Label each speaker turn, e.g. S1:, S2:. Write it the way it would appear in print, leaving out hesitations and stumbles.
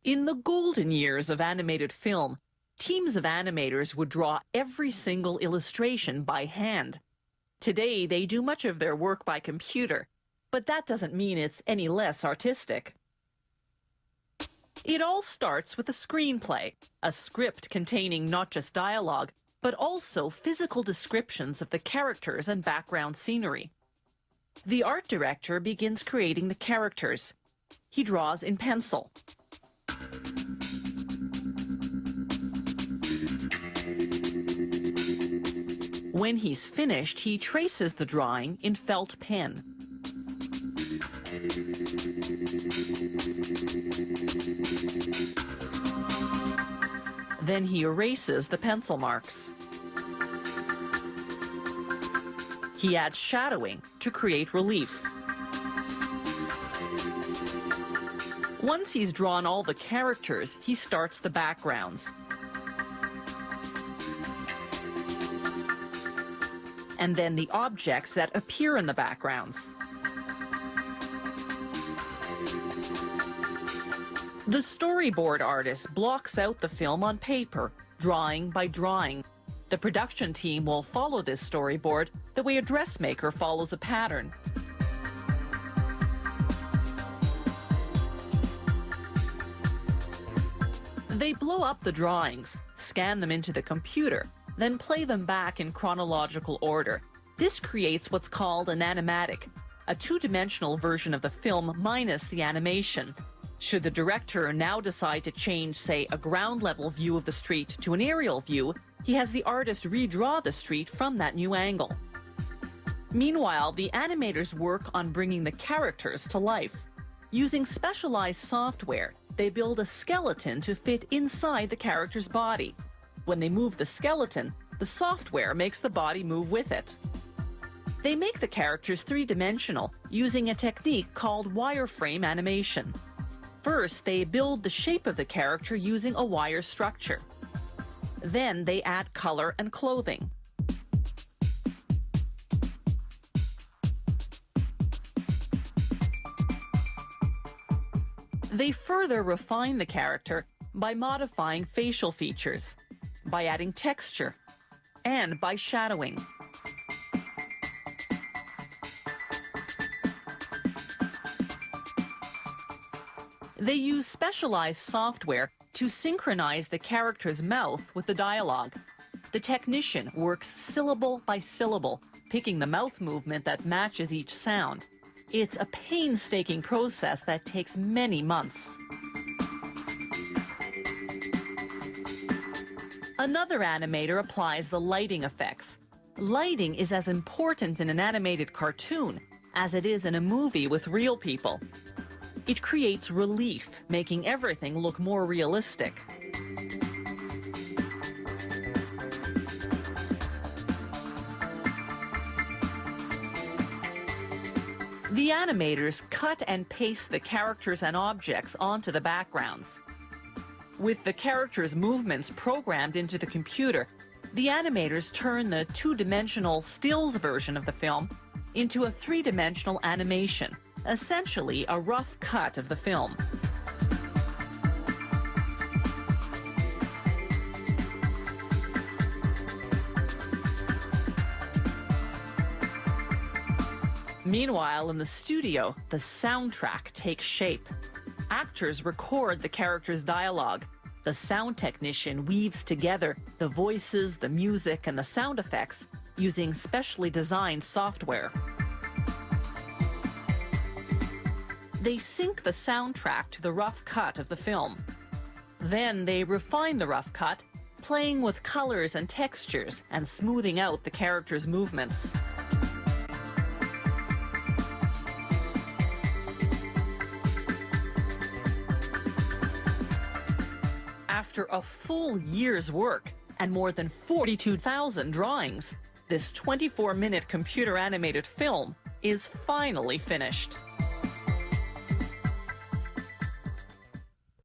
S1: In the golden years of animated film, teams of animators would draw every single illustration by hand. Today, they do much of their work by computer, but that doesn't mean it's any less artistic. It all starts with a screenplay, a script containing not just dialogue, but also physical descriptions of the characters and background scenery. The art director begins creating the characters. He draws in pencil. When he's finished, he traces the drawing in felt pen. Then he erases the pencil marks. He adds shadowing to create relief. Once he's drawn all the characters, he starts the backgrounds. And then the objects that appear in the backgrounds. The storyboard artist blocks out the film on paper, drawing by drawing. The production team will follow this storyboard the way a dressmaker follows a pattern. They blow up the drawings, scan them into the computer, then play them back in chronological order. This creates what's called an animatic, a two-dimensional version of the film minus the animation. Should the director now decide to change, say, a ground-level view of the street to an aerial view, he has the artist redraw the street from that new angle. Meanwhile, the animators work on bringing the characters to life. Using specialized software, they build a skeleton to fit inside the character's body. When they move the skeleton, the software makes the body move with it. They make the characters three-dimensional using a technique called wireframe animation. First, they build the shape of the character using a wire structure. Then they add color and clothing. They further refine the character by modifying facial features, by adding texture, and by shadowing. They use specialized software to synchronize the character's mouth with the dialogue. The technician works syllable by syllable, picking the mouth movement that matches each sound. It's a painstaking process that takes many months. Another animator applies the lighting effects. Lighting is as important in an animated cartoon as it is in a movie with real people. It creates relief, making everything look more realistic. The animators cut and paste the characters and objects onto the backgrounds. With the characters' movements programmed into the computer, the animators turn the two-dimensional stills version of the film into a three-dimensional animation, essentially a rough cut of the film. Meanwhile, in the studio, the soundtrack takes shape. Actors record the characters' dialogue. The sound technician weaves together the voices, the music, and the sound effects using specially designed software. They sync the soundtrack to the rough cut of the film. Then they refine the rough cut, playing with colors and textures and smoothing out the characters' movements. After a full year's work and more than 42,000 drawings, this 24-minute computer-animated film is finally finished.